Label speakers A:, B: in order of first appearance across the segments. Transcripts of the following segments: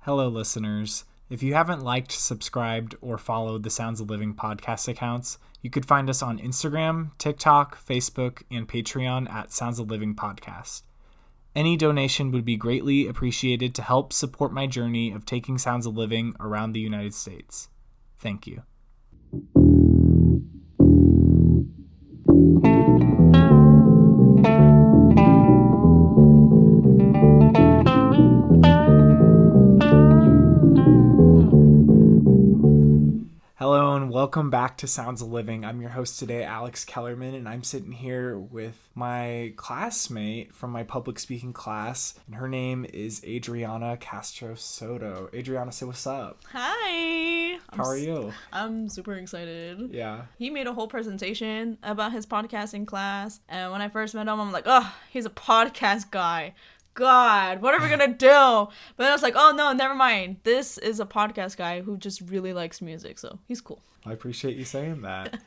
A: Hello, listeners. If you haven't liked, subscribed, or followed the Sounds of Living podcast accounts, you could find us on Instagram, TikTok, Facebook, and Patreon at Sounds of Living Podcast. Any donation would be greatly appreciated to help support my journey of taking Sounds of Living around the United States. Thank you. Hello and welcome back to Sounds of Living. I'm your host today, Alex Kellerman, and I'm sitting here with my classmate from my public speaking class, and her name is Adriana Castro-Soto. Adriana, say what's up.
B: Hi!
A: How are you?
B: I'm super excited.
A: Yeah.
B: He made a whole presentation about his podcasting class, and when I first met him, I'm like, oh, he's a podcast guy. God, what are we gonna do? But I was like, oh no, never mind. This is a podcast guy who just really likes music, so he's cool.
A: I appreciate you saying that.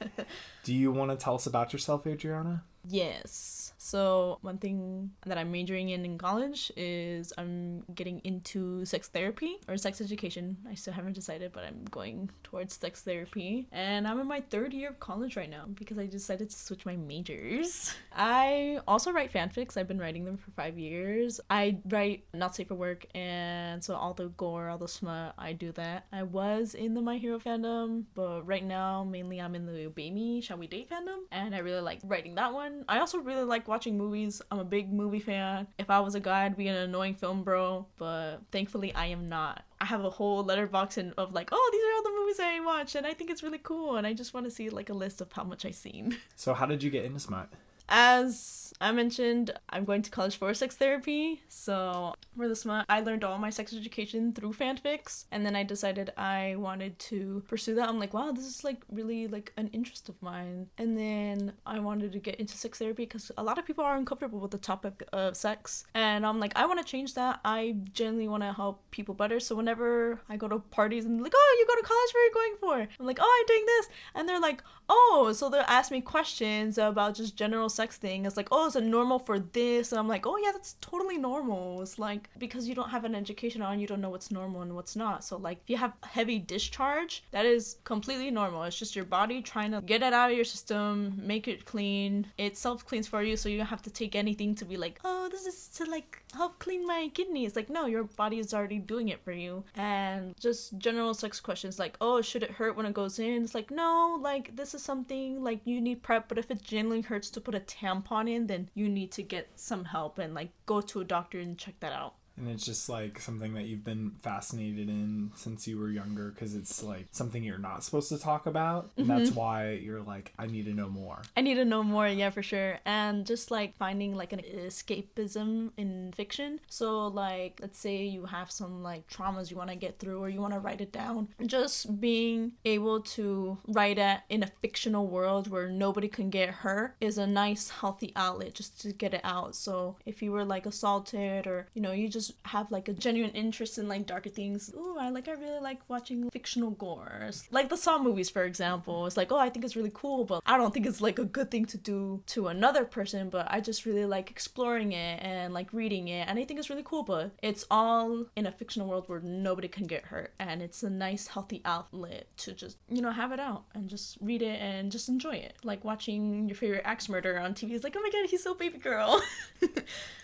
A: Do you want to tell us about yourself, Adriana?
B: Yes. So one thing that I'm majoring in college is I'm getting into sex therapy or sex education. I still haven't decided, but I'm going towards sex therapy. And I'm in my third year of college right now because I decided to switch my majors. I also write fanfics. I've been writing them for 5 years. I write Not Safe for Work, and so all the gore, all the smut, I do that. I was in the My Hero fandom, but right now mainly I'm in the Baby Shall We Date fandom, and I really like writing that one. I also really like watching movies. I'm a big movie fan. If I was a guy, I'd be an annoying film bro, but thankfully I am not. I have a whole letterbox of like, oh, these are all the movies I watch, and I think it's really cool, and I just want to see like a list of how much I've seen.
A: So how did you get into smut?
B: As I mentioned, I'm going to college for sex therapy, so for the smut, I learned all my sex education through fanfics, and then I decided I wanted to pursue that. I'm like, wow, this is like really like an interest of mine, and then I wanted to get into sex therapy because a lot of people are uncomfortable with the topic of sex, and I'm like, I want to change that. I genuinely want to help people better, so whenever I go to parties and like, oh, you go to college, where are you going for? I'm like, oh, I'm doing this, and they're like, oh, so they'll ask me questions about just general sex thing. It's like, oh, is it normal for this? And I'm like, oh yeah, that's totally normal. It's like, because you don't have an education on, you don't know what's normal and what's not. So like, if you have heavy discharge, that is completely normal. It's just your body trying to get it out of your system, make it clean. It self-cleans for you, so you don't have to take anything to be like, oh, this is to like help clean my kidneys. Like, no, your body is already doing it for you. And just general sex questions like, oh, should it hurt when it goes in? It's like, no, like this is something like you need prep, but if it genuinely hurts to put a tampon in, then you need to get some help and like go to a doctor and check that out.
A: And it's just like something that you've been fascinated in since you were younger because it's like something you're not supposed to talk about. And that's why you're like, I need to know more.
B: I need to know more, yeah, for sure. And just like finding like an escapism in fiction. So like, let's say you have some like traumas you want to get through or you want to write it down. Just being able to write it in a fictional world where nobody can get hurt is a nice, healthy outlet just to get it out. So if you were like assaulted or, you know, you just have like a genuine interest in like darker things. Ooh, I really like watching fictional gores. Like the Saw movies, for example. It's like, oh, I think it's really cool, but I don't think it's like a good thing to do to another person, but I just really like exploring it and like reading it, and I think it's really cool, but it's all in a fictional world where nobody can get hurt, and it's a nice, healthy outlet to just, you know, have it out and just read it and just enjoy it. Like watching your favorite axe murderer on TV is like, oh my god, he's so baby girl.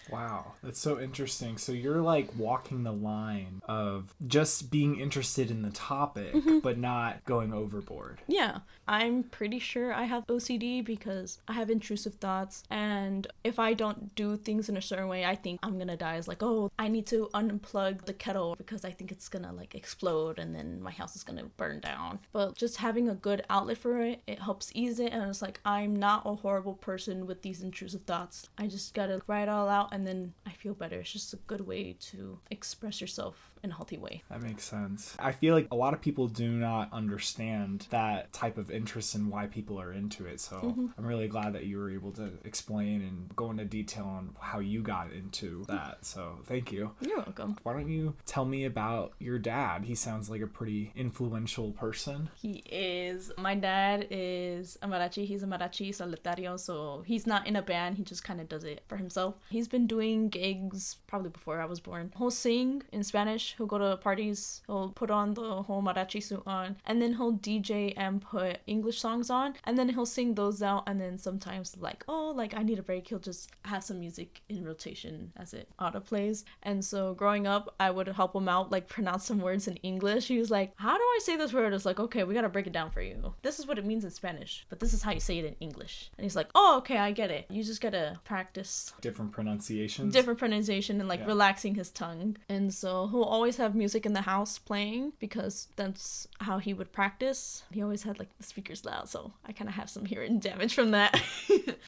A: Wow, that's so interesting. So you're like walking the line of just being interested in the topic, but not going overboard.
B: Yeah, I'm pretty sure I have OCD because I have intrusive thoughts, and if I don't do things in a certain way, I think I'm gonna die. It's like, oh, I need to unplug the kettle because I think it's gonna like explode and then my house is gonna burn down. But just having a good outlet for it, it helps ease it, and it's like, I'm not a horrible person with these intrusive thoughts. I just gotta write it all out and then I feel better. It's just a good way to express yourself in a healthy way.
A: That makes sense. I feel like a lot of people do not understand that type of interest and why people are into it. So I'm really glad that you were able to explain and go into detail on how you got into that. So thank you.
B: You're welcome.
A: Why don't you tell me about your dad? He sounds like a pretty influential person.
B: He is. My dad is a mariachi. He's a mariachi solitario. So he's not in a band. He just kind of does it for himself. He's been doing gigs probably before I I was born. He'll sing in Spanish. He'll go to parties. He'll put on the whole mariachi suit on. And then he'll DJ and put English songs on. And then he'll sing those out. And then sometimes like, oh, like I need a break. He'll just have some music in rotation as it auto plays. And so growing up, I would help him out, like pronounce some words in English. He was like, how do I say this word? It's like, okay, we got to break it down for you. This is what it means in Spanish, but this is how you say it in English. And he's like, oh, okay, I get it. You just got to practice
A: different pronunciations and
B: like relaxing his tongue. And so he'll always have music in the house playing because that's how he would practice. He always had like the speakers loud, so I kind of have some hearing damage from that.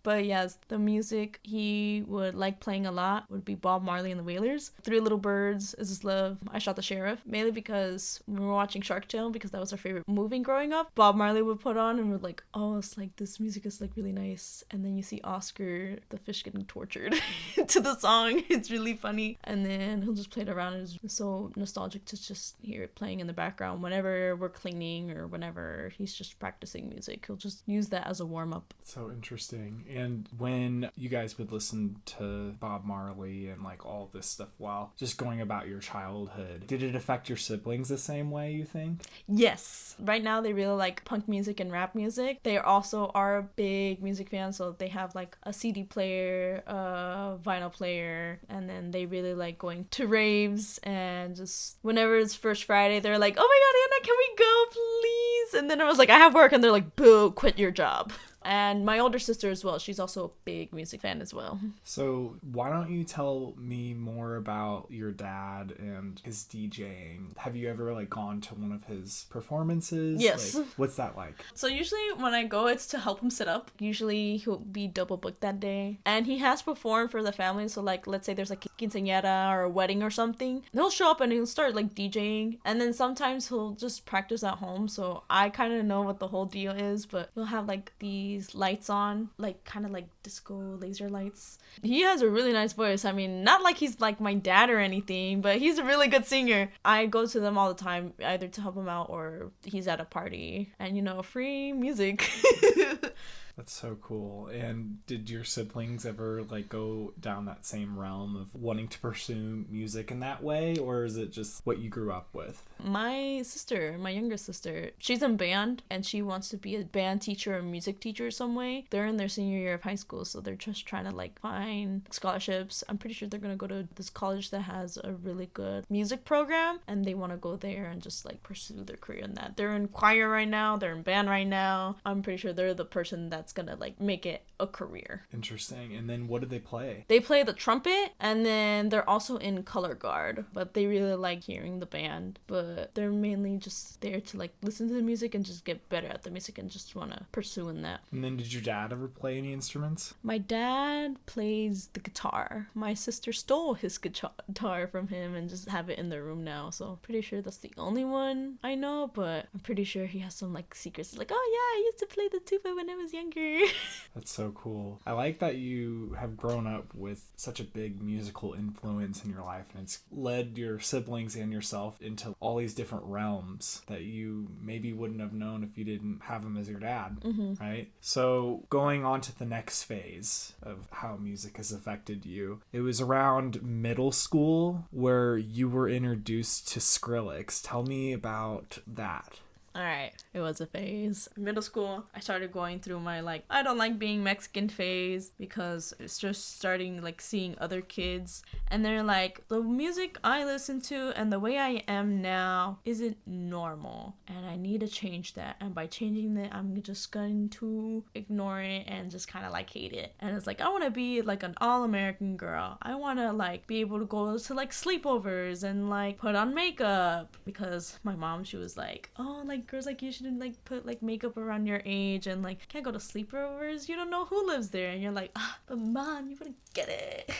B: But yes, the music he would like playing a lot would be Bob Marley and the Wailers. Three Little Birds, Is This Love, I Shot the Sheriff, mainly because we were watching Shark Tale because that was our favorite movie growing up. Bob Marley would put on and we're like, oh, it's like this music is like really nice. And then you see Oscar the fish getting tortured to the song. It's really funny. And then he'll just play it around. It's so nostalgic to just hear it playing in the background whenever we're cleaning or whenever he's just practicing music. He'll just use that as a warm-up.
A: So interesting. And when you guys would listen to Bob Marley and like all this stuff while just going about your childhood, did it affect your siblings the same way, you think?
B: Yes. Right now they really like punk music and rap music. They also are big music fans, so they have like a CD player, a vinyl player, and then they really like going to raves. And just whenever it's First Friday, they're like, oh my god, Anna, can we go please? And then I was like, I have work, and they're like, boo, quit your job. And my older sister as well. She's also a big music fan as well.
A: So why don't you tell me more about your dad and his DJing? Have you ever like gone to one of his performances?
B: Yes.
A: Like, what's that like?
B: So usually when I go, it's to help him set up. Usually he'll be double booked that day. And he has performed for the family. So like, let's say there's like a quinceañera or a wedding or something. He'll show up and he'll start like DJing. And then sometimes he'll just practice at home. So I kind of know what the whole deal is. But he'll have like these lights on, like kind of like disco laser lights. He has a really nice voice. I mean, not like he's like my dad or anything, but he's a really good singer. I go to them all the time, either to help him out or he's at a party. And you know, free music.
A: That's so cool. And did your siblings ever like go down that same realm of wanting to pursue music in that way, or is it just what you grew up with?
B: My sister, my younger sister, she's in band and she wants to be a band teacher or music teacher some way. They're in their senior year of high school, so they're just trying to like find scholarships. I'm pretty sure they're gonna go to this college that has a really good music program and they want to go there and just like pursue their career in that. They're in choir right now, they're in band right now. I'm pretty sure they're the person that's gonna like make it a career.
A: Interesting. And then what do they play?
B: They play the trumpet and then they're also in color guard, but they really like hearing the band. But they're mainly just there to like listen to the music and just get better at the music and just want to pursue in that.
A: And then did your dad ever play any instruments?
B: My dad plays the guitar. My sister stole his guitar from him and just have it in their room now. So pretty sure that's the only one I know, but I'm pretty sure he has some like secrets like, oh yeah, I used to play the tuba when I was younger.
A: That's so cool. I like that you have grown up with such a big musical influence in your life and it's led your siblings and yourself into all these different realms that you maybe wouldn't have known if you didn't have him as your dad, right? So going on to the next phase of how music has affected you, it was around middle school where you were introduced to Skrillex. Tell me about that.
B: Alright, it was a phase. Middle school, I started going through my like, I don't like being Mexican phase because it's just starting like seeing other kids and they're like, the music I listen to and the way I am now isn't normal and I need to change that. And by changing that, I'm just going to ignore it and just kind of like hate it. And it's like, I want to be like an all-American girl. I want to like be able to go to like sleepovers and like put on makeup because my mom, she was like, oh, like girls like you shouldn't like put like makeup around your age and like can't go to sleepovers, you don't know who lives there. And you're like, but mom, you wouldn't get it.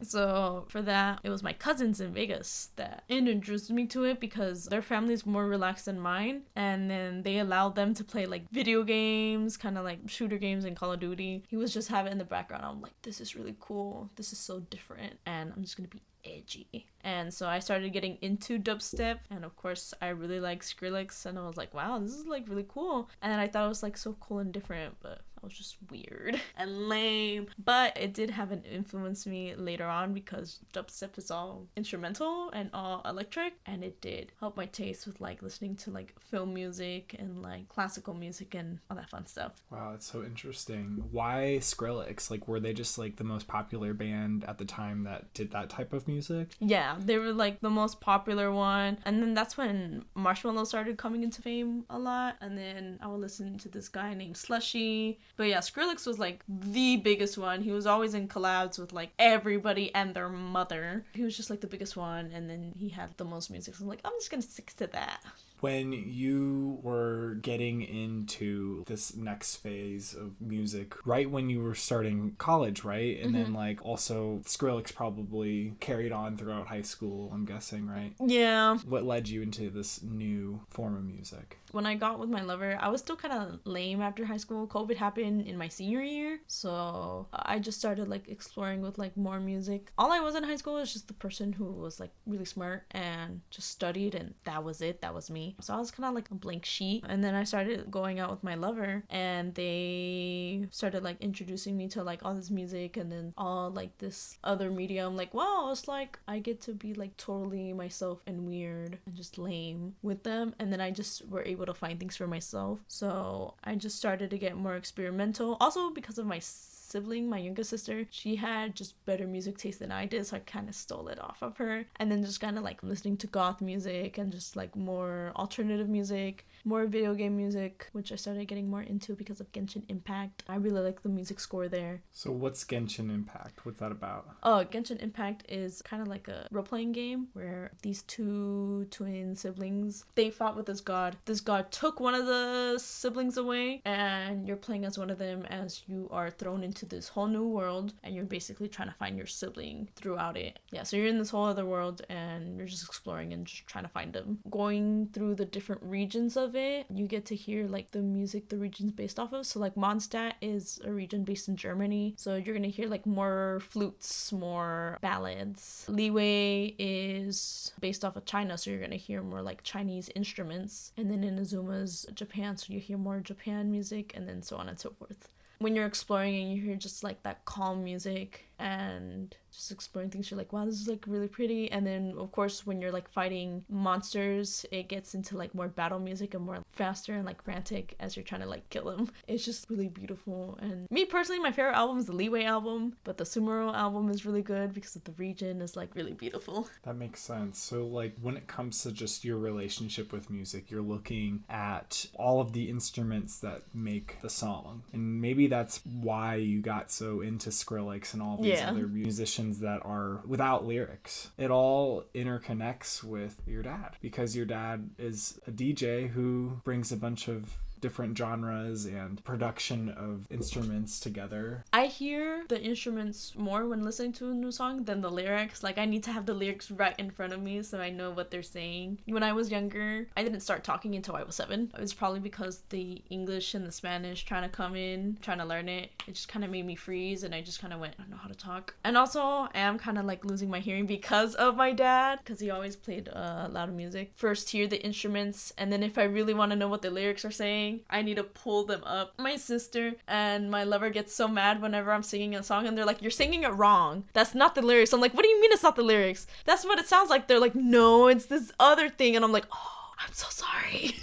B: So for that, it was my cousins in Vegas that introduced me to it because their family's more relaxed than mine. And then they allowed them to play like video games, kind of like shooter games and Call of Duty. He was just have it in the background. I'm like, this is really cool. This is so different. And I'm just going to be edgy. And so I started getting into dubstep, and of course I really like Skrillex, and I was like, wow, this is like really cool. And I thought it was like so cool and different, but I was just weird and lame. But it did have an influence me later on because dubstep is all instrumental and all electric, and it did help my taste with like listening to like film music and like classical music and all that fun stuff.
A: Wow, that's so interesting. Why Skrillex? Like, were they just like the most popular band at the time that did that type of music?
B: Yeah, they were like the most popular one, and then that's when Marshmello started coming into fame a lot, and then I would listen to this guy named Slushy. But yeah, Skrillex was like the biggest one. He was always in collabs with like everybody and their mother. He was just like the biggest one, and then he had the most music, so I'm like, I'm just gonna stick to that.
A: When you were getting into this next phase of music, right when you were starting college, right? And then like also Skrillex probably carried on throughout high school, I'm guessing, right?
B: Yeah.
A: What led you into this new form of music?
B: When I got with my lover, I was still kind of lame after high school. COVID happened in my senior year, so I just started like exploring with like more music. All I was in high school was just the person who was like really smart and just studied, and that was it. That was me. So I was kind of like a blank sheet. And then I started going out with my lover, and they started like introducing me to like all this music and then all like this other media. I'm like, wow, it's like I get to be like totally myself and weird and just lame with them. And then I just were able to find things for myself. So I just started to get more experimental. Also because of my sibling, my younger sister, she had just better music taste than I did, so I kind of stole it off of her. And then just kind of like listening to goth music and just like more alternative music, more video game music, which I started getting more into because of Genshin Impact. I really like the music score there.
A: So what's Genshin Impact? What's that about?
B: Oh, Genshin Impact is kind of like a role-playing game where these two twin siblings, they fought with this god. This god took one of the siblings away, and you're playing as one of them as you are thrown into this whole new world, and you're basically trying to find your sibling throughout it. Yeah, so you're in this whole other world, and you're just exploring and just trying to find them. Going through the different regions of it, you get to hear like the music the region's based off of. So like Mondstadt is a region based in Germany, so you're gonna hear like more flutes, more ballads. Leeway is based off of China, so you're gonna hear more like Chinese instruments. And then Inazuma's Japan, so you hear more Japan music, and then so on and so forth. When you're exploring and you hear just like that calm music and just exploring things, you're like, wow, this is like really pretty. And then of course when you're like fighting monsters, it gets into like more battle music and more faster and like frantic as you're trying to like kill them. It's just really beautiful. And me personally, my favorite album is the Leeway album, but the Sumero album is really good because of the region is like really beautiful.
A: That makes sense. So like when it comes to just your relationship with music, you're looking at all of the instruments that make the song, and maybe that's why you got so into Skrillex and all these other musicians that are without lyrics. It all interconnects with your dad, because your dad is a DJ who brings a bunch of different genres and production of instruments together.
B: I hear the instruments more when listening to a new song than the lyrics. Like I need to have the lyrics right in front of me so I know what they're saying. When I was younger, I didn't start talking until I was 7. It was probably because the English and the Spanish trying to come in, trying to learn it, it just kind of made me freeze, and I just kind of went, I don't know how to talk. And also I am kind of like losing my hearing because of my dad, because he always played loud music. First hear the instruments, and then if I really want to know what the lyrics are saying, I need to pull them up. My sister and my lover gets so mad whenever I'm singing a song, and they're like, you're singing it wrong. That's not the lyrics. I'm like, what do you mean it's not the lyrics? That's what it sounds like. They're like, no, it's this other thing. And I'm like, oh, I'm so sorry.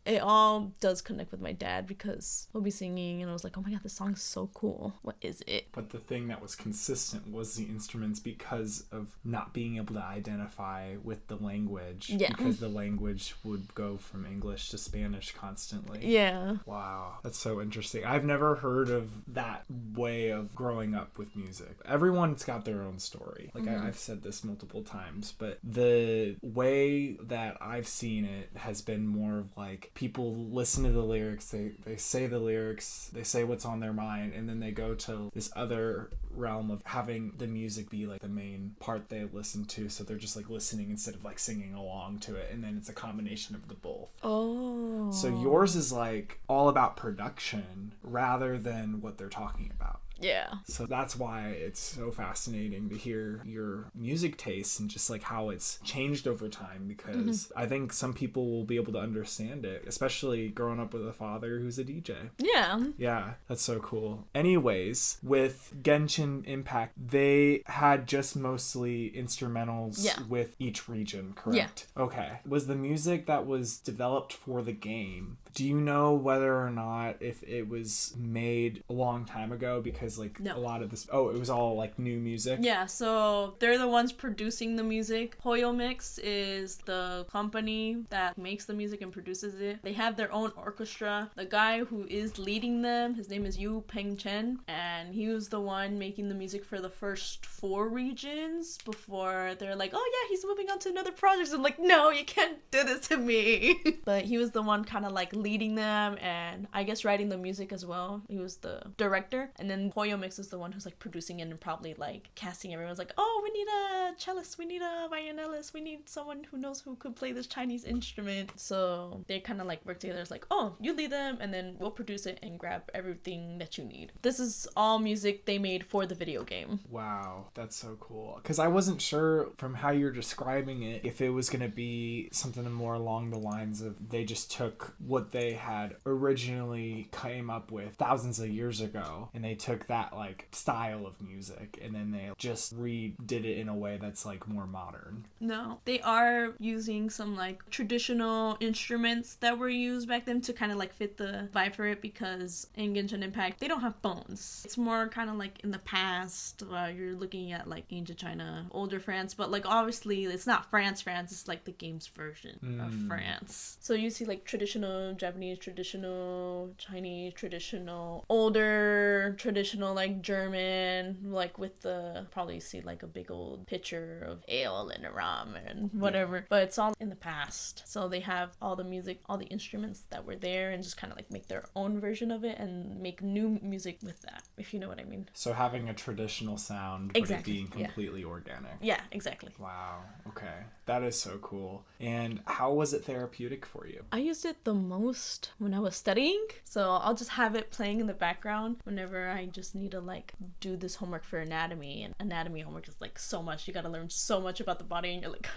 B: It all does connect with my dad because we'll be singing and I was like, oh my god, this song is so cool. What is it?
A: But the thing that was consistent was the instruments, because of not being able to identify with the language.
B: Yeah.
A: Because the language would go from English to Spanish constantly.
B: Yeah.
A: Wow. That's so interesting. I've never heard of that way of growing up with music. Everyone's got their own story. Like I've said this multiple times, but the way that I've seen it has been more of like, people listen to the lyrics, they say the lyrics, they say what's on their mind, and then they go to this other realm of having the music be like the main part they listen to, so they're just like listening instead of like singing along to it, and then it's a combination of the both.
B: Oh.
A: So yours is like all about production rather than what they're talking about.
B: Yeah.
A: So that's why it's so fascinating to hear your music tastes and just like how it's changed over time, because I think some people will be able to understand it, especially growing up with a father who's a DJ.
B: Yeah.
A: Yeah, that's so cool. Anyways, with Genshin Impact, they had just mostly instrumentals with each region, correct? Yeah. Okay. Was the music that was developed for the game, do you know whether or not if it was made a long time ago? Because like a lot of this, it was all like new music?
B: Yeah, so they're the ones producing the music. Hoyo Mix is the company that makes the music and produces it. They have their own orchestra. The guy who is leading them, his name is Yu Peng Chen, and he was the one making the music for the first 4 regions before they're like, oh yeah, he's moving on to another project. So I'm like, no, you can't do this to me. But he was the one kind of like leading them and I guess writing the music as well. He was the director. And then Hoyo Mix is the one who's like producing it and probably like casting. Everyone's like, oh, we need a cellist, we need a violinist, we need someone who knows who could play this Chinese instrument. So they kind of like work together. It's like, oh, you lead them and then we'll produce it and grab everything that you need. This is all music they made for the video game.
A: Wow, that's so cool. Because I wasn't sure from how you're describing it if it was going to be something more along the lines of they just took what they had originally came up with thousands of years ago and they took that like style of music and then they just redid it in a way that's like more modern.
B: No, they are using some like traditional instruments that were used back then to kind of like fit the vibe for it, because in Genshin Impact they don't have phones. It's more kind of like in the past, you're looking at like ancient China, older France, but like obviously it's not France, it's like the game's version of France. So you see like traditional Japanese, traditional Chinese, traditional older, traditional like German, like with the, probably see like a big old picture of ale and a rum and whatever, but it's all in the past. So they have all the music, all the instruments that were there and just kind of like make their own version of it and make new music with that, if you know what I mean.
A: So having a traditional sound, but it being completely organic.
B: Yeah, exactly.
A: Wow. Okay. That is so cool. And how was it therapeutic for you?
B: I used it the most when I was studying. So I'll just have it playing in the background whenever I just need to like do this homework for anatomy. And anatomy homework is like so much. You got to learn so much about the body and you're like,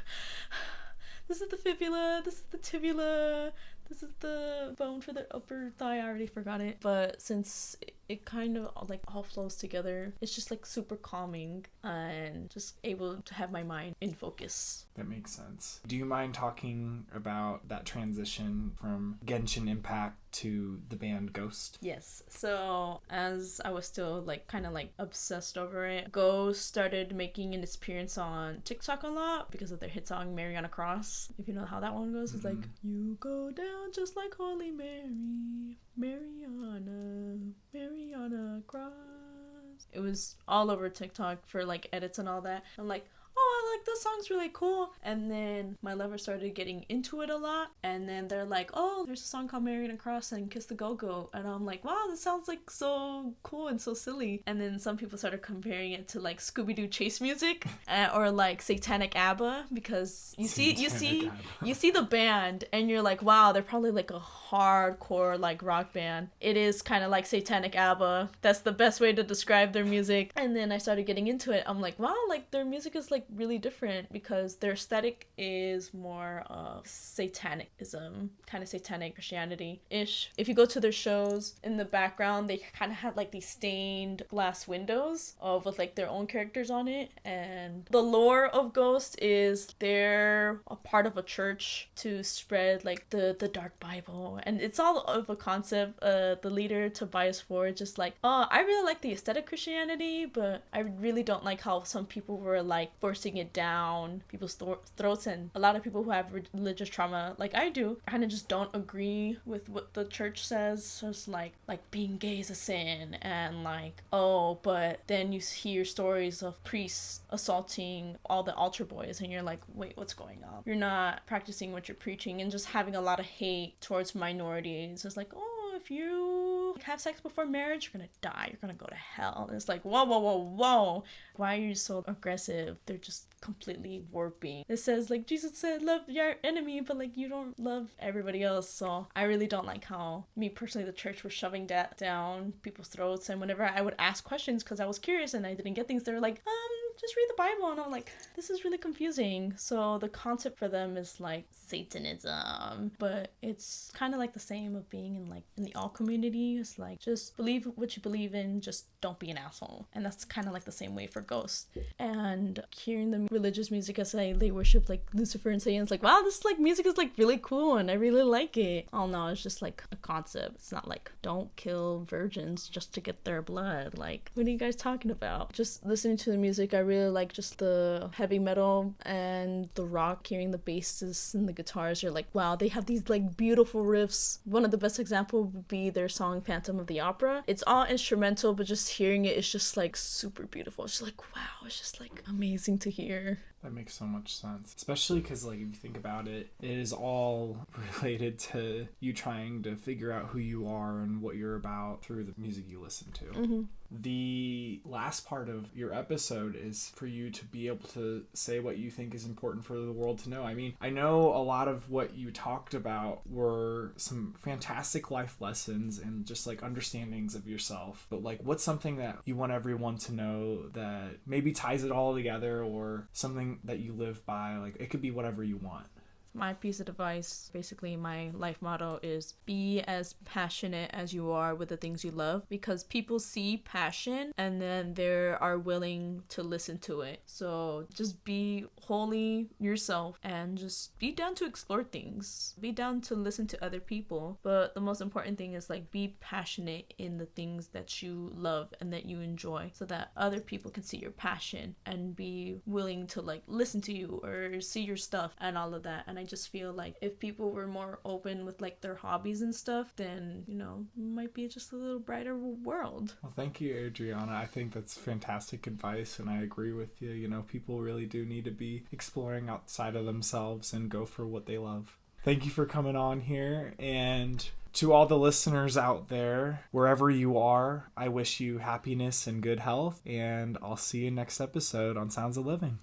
B: this is the fibula, this is the tibula, this is the bone for the upper thigh. I already forgot it. But since it kind of like all flows together, it's just like super calming and just able to have my mind in focus.
A: That makes sense. Do you mind talking about that transition from Genshin Impact to the band Ghost?
B: Yes. So as I was still like kind of like obsessed over it, Ghost started making an appearance on TikTok a lot because of their hit song Mariana Cross. If you know how that one goes, it's like, you go down just like Holy Mary, Mariana Cross. It was all over TikTok for like edits and all that. I'm like, oh, like this song's really cool. And then my lover started getting into it a lot, and then they're like, oh, there's a song called Mariana Cross and Kiss the Go-Go, and I'm like, wow, this sounds like so cool and so silly. And then some people started comparing it to like Scooby-Doo chase music or like Satanic ABBA, because you see the band and you're like, wow, they're probably like a hardcore like rock band. It is kind of like Satanic ABBA. That's the best way to describe their music. And then I started getting into it. I'm like, wow, like their music is like really different because their aesthetic is more of satanicism, kind of satanic Christianity-ish. If you go to their shows, in the background they kind of have like these stained glass windows with like their own characters on it. And the lore of Ghost is they're a part of a church to spread like the dark Bible, and it's all of a concept. The leader Tobias Ford just like, oh, I really like the aesthetic Christianity, but I really don't like how some people were like forcing it down people's throats, and a lot of people who have religious trauma like I do kind of just don't agree with what the church says. Just like being gay is a sin, and like, oh, but then you hear stories of priests assaulting all the altar boys and you're like, wait, what's going on? You're not practicing what you're preaching, and just having a lot of hate towards minorities. It's like, oh, if you have sex before marriage, you're gonna die, you're gonna go to hell. And it's like, whoa, whoa, whoa, whoa. Why are you so aggressive? They're just completely warping. It says like Jesus said love your enemy, but like you don't love everybody else. So I really don't like how me personally the church was shoving that down people's throats. And whenever I would ask questions because I was curious and I didn't get things, they were like, just read the Bible. And I'm like, this is really confusing. So the concept for them is like Satanism, but it's kind of like the same of being in the alt community. It's like, just believe what you believe in, just don't be an asshole. And that's kind of like the same way for ghosts. And hearing the religious music as they worship like Lucifer and Satan, it's like, wow, this like music is like really cool and I really like it. Oh no, it's just like a concept. It's not like don't kill virgins just to get their blood. Like, what are you guys talking about? Just listening to the music, I really like just the heavy metal and the rock. Hearing the basses and the guitars, you're like, wow, they have these like beautiful riffs. One of the best examples would be their song Phantom of the Opera. It's all instrumental, but just hearing it is just like super beautiful. It's just like, wow, it's just like amazing to hear.
A: That makes so much sense, especially because like if you think about it, it is all related to you trying to figure out who you are and what you're about through the music you listen to.
B: Mm-hmm.
A: The last part of your episode is for you to be able to say what you think is important for the world to know. I mean, I know a lot of what you talked about were some fantastic life lessons and just like understandings of yourself, but like what's something that you want everyone to know that maybe ties it all together, or something that you live by? Like, it could be whatever you want.
B: My piece of advice, basically my life motto, is be as passionate as you are with the things you love, because people see passion and then they are willing to listen to it. So just be wholly yourself and just be down to explore things. Be down to listen to other people. But the most important thing is like be passionate in the things that you love and that you enjoy, so that other people can see your passion and be willing to like listen to you or see your stuff and all of that. And I just feel like if people were more open with like their hobbies and stuff, then, you know, might be just a little brighter world.
A: Well, thank you, Adriana. I think that's fantastic advice, and I agree with you. You know, people really do need to be exploring outside of themselves and go for what they love. Thank you for coming on here, and to all the listeners out there, wherever you are, I wish you happiness and good health, and I'll see you next episode on Sounds of Living.